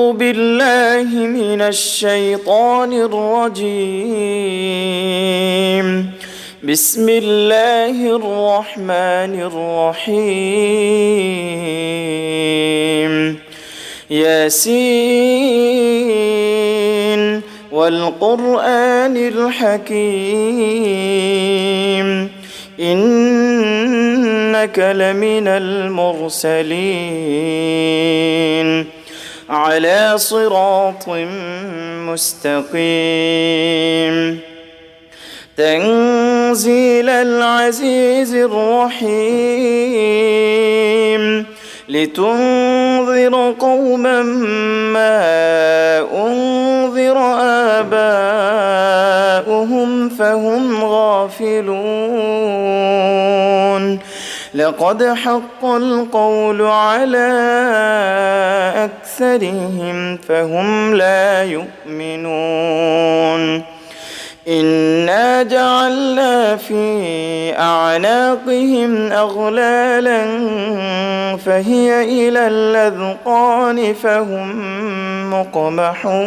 أعوذ بالله من الشيطان الرجيم. بسم الله الرحمن الرحيم. ياسين والقرآن الحكيم إنك لمن المرسلين على صراط مستقيم. تنزيل العزيز الرحيم لتنذر قوما ما أنذر آباؤهم فهم غافلون. لقد حق القول على أكثرهم فهم لا يؤمنون. إنا جعلنا في أعناقهم أغلالا فهي إلى الأذقان فهم مقمحون.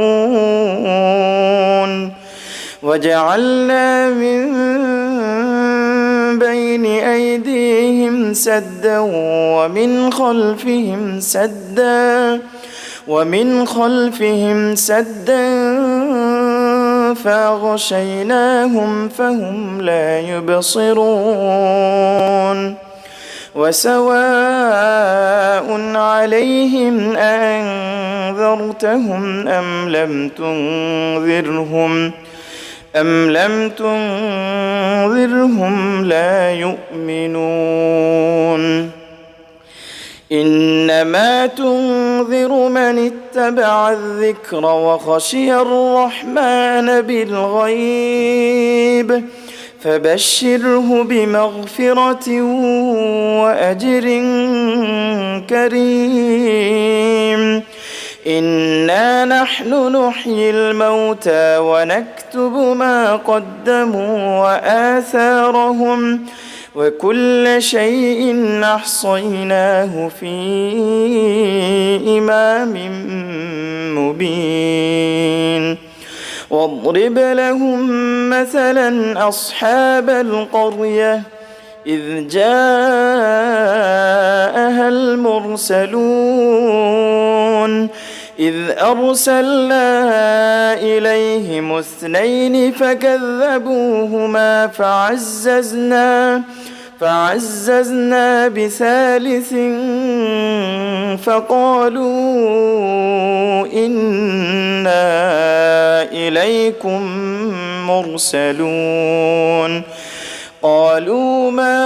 وجعلنا من بين أيديهم سدا ومن خلفهم سدا فأغشيناهم فهم لا يبصرون. وسواء عليهم أأنذرتهم أم لم تنذرهم لا يؤمنون. إنما تنذر من اتبع الذكر وخشي الرحمن بالغيب فبشره بمغفرة وأجر كريم. إنا نحن نحيي الموتى ونكتب ما قدموا وآثارهم وكل شيء أحصيناه في إمام مبين. واضرب لهم مثلا أصحاب القرية إذ جاءها المرسلون إذ أرسلنا إليهم 2 فكذبوهما فعززنا بثالث فقالوا إنا إليكم مرسلون. قالوا ما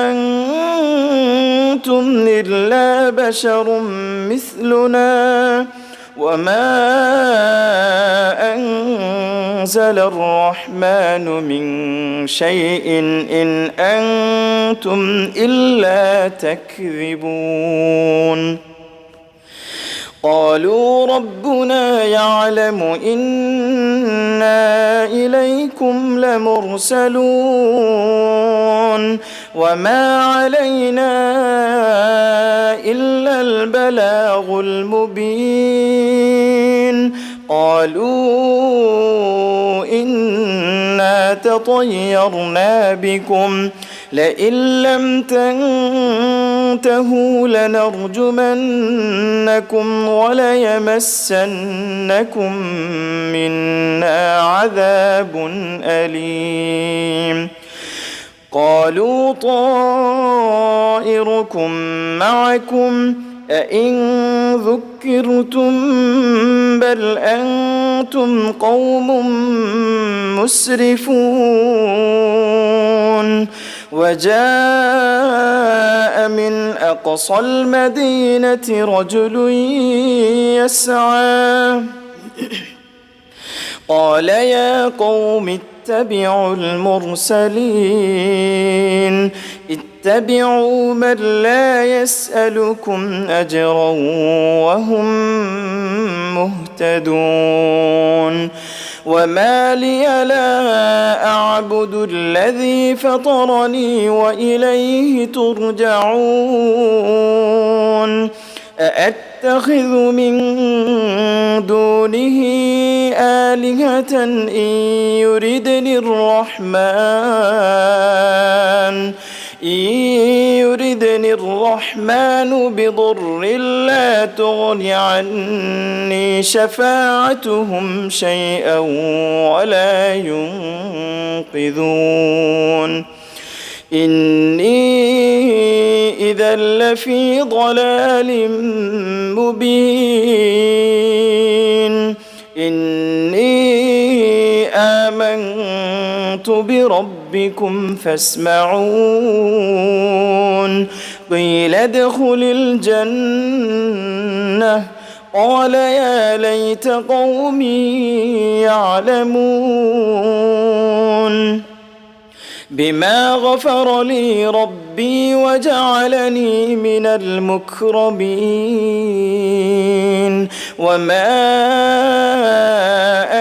أنتم إلا بشر مثلنا وما أنزل الرحمن من شيء إن أنتم إلا تكذبون. قالوا ربنا يعلم إنا إليكم لمرسلون وما علينا إلا البلاغ المبين. قالوا إنا تطيرنا بكم لئن لم تنتهوا لنرجمنكم وليمسنكم منا عذاب أليم. قالوا طائركم معكم أئن ذكرتم بل أنتم قوم مسرفون. وجاء من أقصى المدينة رجل يسعى قال يا قوم اتبعوا المرسلين اتبعوا من لا يسألكم أجرا وهم مهتدون. وما لي لا أعبد الذي فطرني وإليه ترجعون. أتخذ من دونه آلهة إن يردني الرحمن بضر لا تغن عني شفاعتهم شيئا ولا ينقذون إني إذا لفي ضلال مبين إني آمنت بربكم فاسمعون قيل ادخل الجنة قال يا ليت قومي يعلمون بما غفر لي ربي وجعلني من المكرمين وما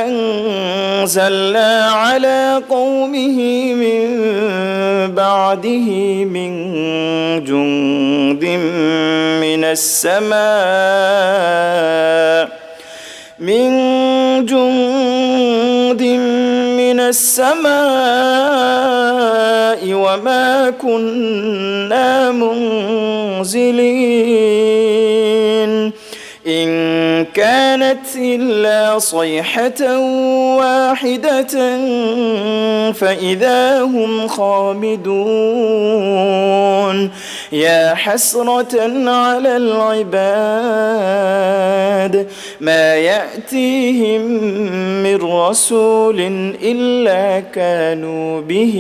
أنزلنا على قومه من بعده من جند من السماء وما كنا منزلين إن كانت إلا صيحة واحدة فإذا هم خامدون يا حسرة على العباد ما يأتيهم من رسول إلا كانوا به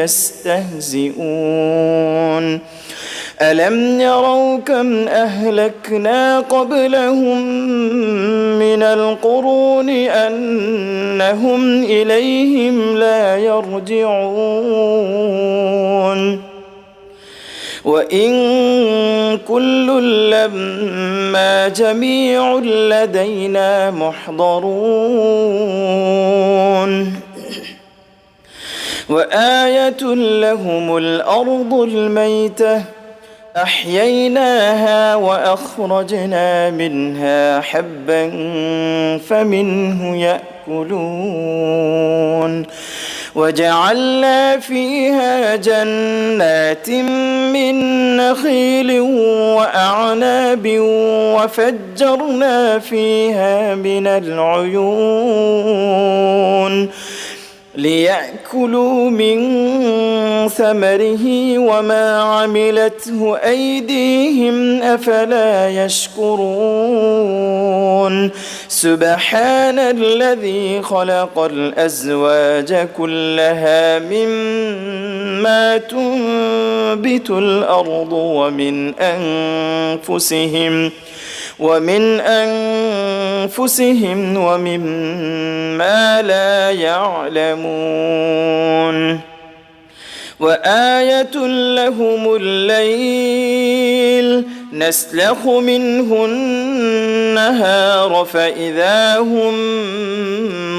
يستهزئون ألم يروا كم أهلكنا قبلهم من القرون أنهم إليهم لا يرجعون وإن كل لما جميع لدينا محضرون وآية لهم الأرض الميتة أحييناها وأخرجنا منها حبا فمنه يأكلون وجعلنا فيها جنات من نخيل وأعناب وفجرنا فيها من العيون ليأكلوا من ثمره وما عملته أيديهم أفلا يشكرون سبحان الذي خلق الأزواج كلها مما تنبت الأرض ومن أنفسهم ومما لا يعلمون وآية لهم الليل نسلخ منه النهار فإذا هم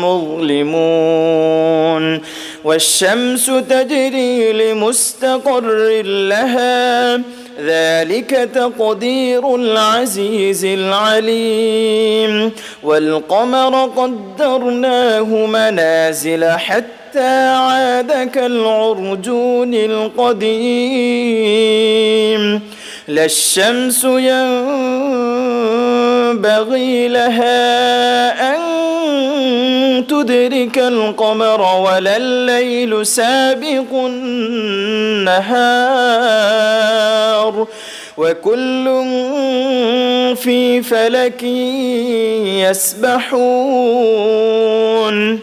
مظلمون والشمس تجري لمستقر لها ذلك تقدير العزيز العليم والقمر قدرناه منازل حتى عاد كالعرجون القديم لا الشمس ينبغي لها أن تدرك القمر ولا الليل سابق النهار وكل في فلك يسبحون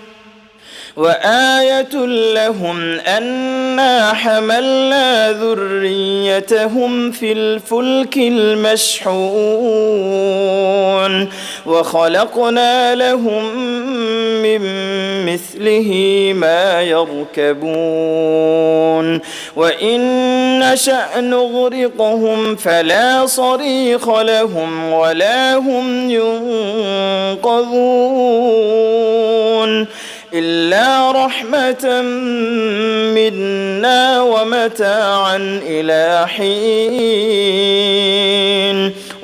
وآية لهم أنا حملنا ذريتهم في الفلك المشحون وخلقنا لهم من مثله ما يركبون وإن نشأ نغرقهم فلا صريخ لهم ولا هم ينقذون إلا رحمة منا ومتاعا إلى حين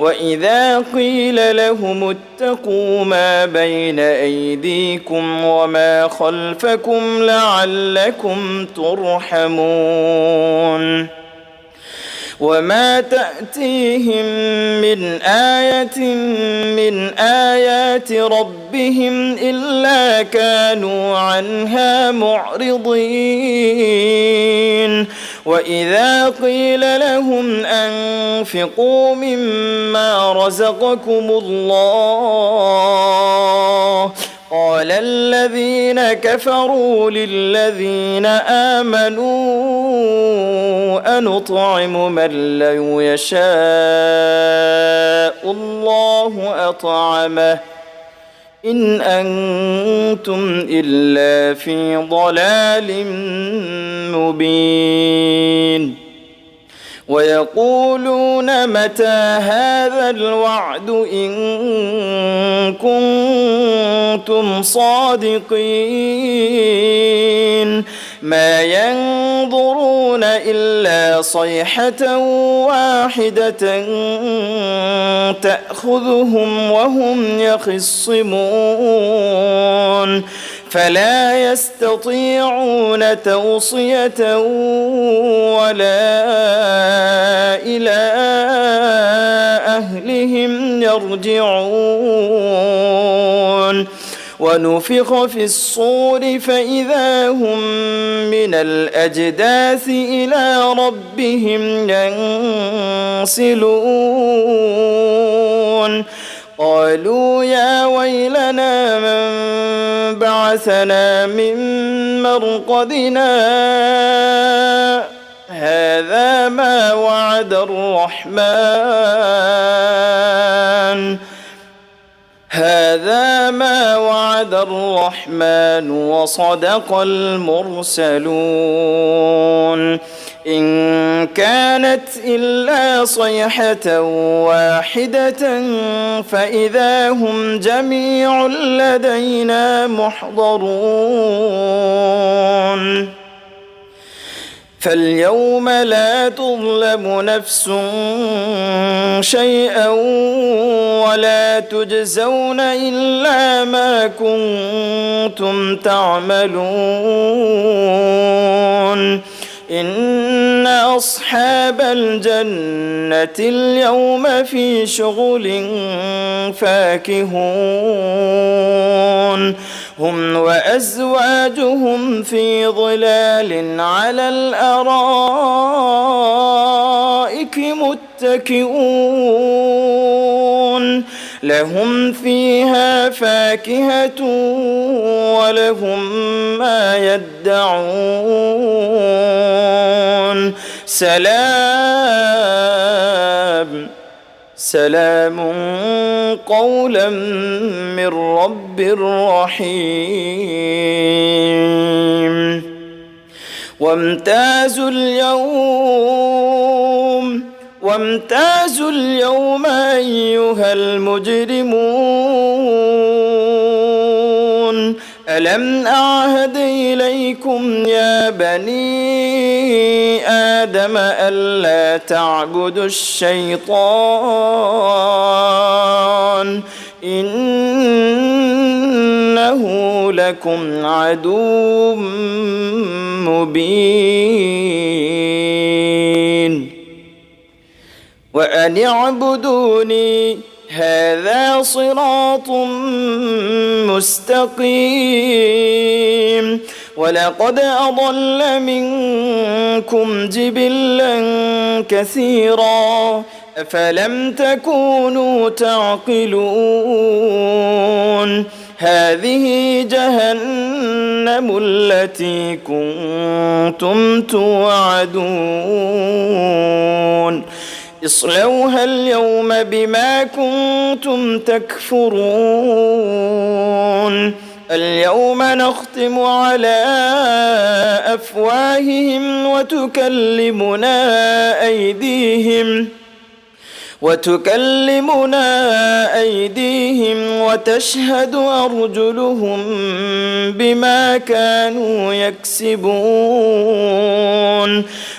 وإذا قيل لهم اتقوا ما بين أيديكم وما خلفكم لعلكم ترحمون وما تأتيهم من آية من آيات ربهم إلا كانوا عنها معرضين وإذا قيل لهم أنفقوا مما رزقكم الله قال الذين كفروا للذين آمنوا أنطعم من لو يشاء الله أطعمه إن أنتم إلا في ضلال مبين ويقولون متى هذا الوعد إن كنتم صادقين ما ينظرون إلا صيحة واحدة تأخذهم وهم يخصمون فلا يستطيعون توصية ولا إلى أهلهم يرجعون ونفخ في الصور فإذا هم من الأجداث إلى ربهم ينسلون قالوا يا ويلنا من بعثنا من مرقدنا هذا ما وعد الرحمن وصدق المرسلون إن كانت إلا صيحة واحدة فإذا هم جميع لدينا محضرون فاليوم لا تظلم نفس شيئا ولا تجزون إلا ما كنتم تعملون إن أصحاب الجنة اليوم في شغل فاكهون هم وأزواجهم في ظلال على الأرائك متكئون لهم فيها فاكهة ولهم ما يدعون سلام قولا من رب رحيم وامتازوا اليوم أيها المجرمون ألم أعهد إليكم يا بني آدم ألا تعبدوا الشيطان إنه لكم عدو مبين وأن اعبدوني هذا صراط مستقيم ولقد أضل منكم جبلا كثيرا أفلم تكونوا تعقلون هذه جهنم التي كنتم توعدون اصلوها اليوم بما كنتم تكفرون اليوم نختم على أفواههم وتكلمنا وتكلمنا أيديهم وتشهد أرجلهم بما كانوا يكسبون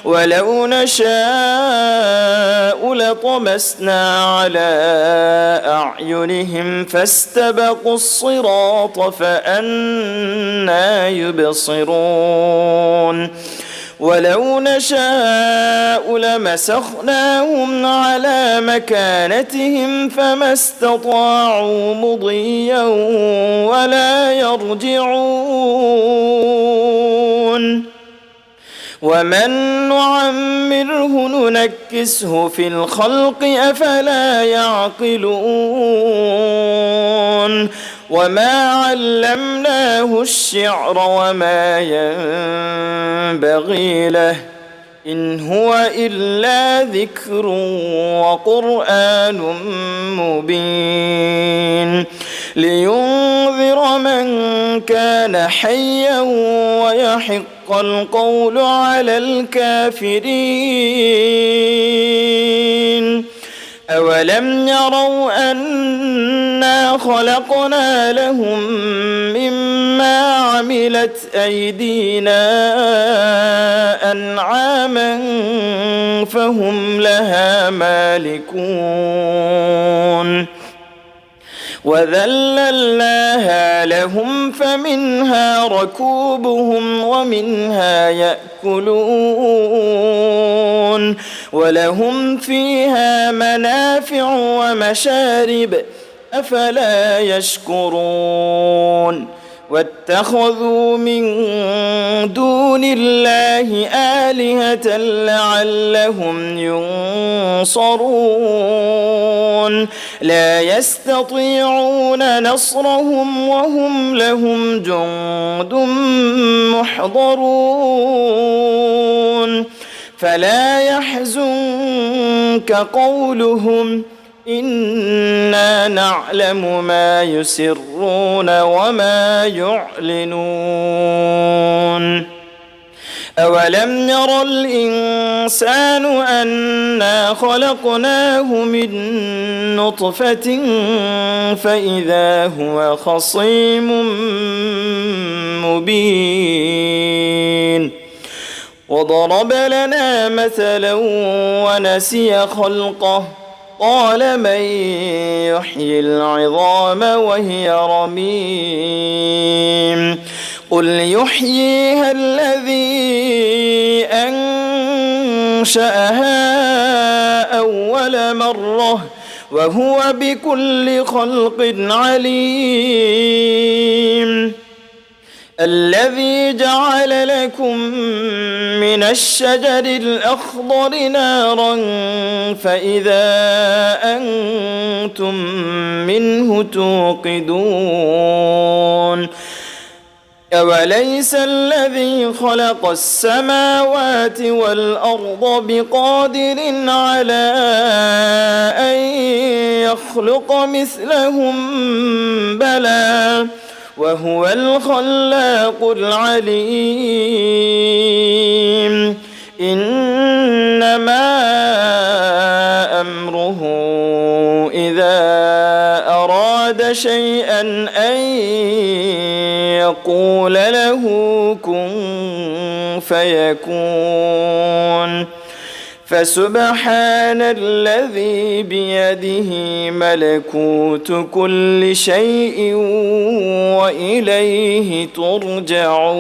ولو نشاء لطمسنا على أعينهم فاستبقوا الصراط فأنى يبصرون ولو نشاء لمسخناهم على مكانتهم فما استطاعوا مضيا ولا يرجعون ومن نعمره ننكسه في الخلق أفلا يعقلون وما علمناه الشعر وما ينبغي له إن هو إلا ذكر وقرآن مبين لينذر من كان حيا ويحق القول على الكافرين أولم يروا أنا خلقنا لهم مما عملت أيدينا أنعاما فهم لها مالكون وذللناها لهم فمنها ركوبهم ومنها يأكلون ولهم فيها منافع ومشارب أفلا يشكرون واتخذوا من دون الله آلهة لعلهم ينصرون لا يستطيعون نصرهم وهم لهم جند محضرون فلا يحزنك قولهم إنا نعلم ما يسرون وما يعلنون أولم ير الإنسان أنا خلقناه من نطفة فإذا هو خصيم مبين وضرب لنا مثلا ونسي خلقه قال من يحيي العظام وهي رميم قل يحييها الذي أنشأها أول مرة وهو بكل خلق عليم الذي جعل لكم من الشجر الأخضر نارا فإذا أنتم منه توقدون أوليس الذي خلق السماوات والأرض بقادر على أن يخلق مثلهم بلى وهو الخلاق العليم إنما أمره إذا أراد شيئا أن يقول له كن فيكون فسبحان الذي بيده ملكوت كل شيء وإليه ترجعون.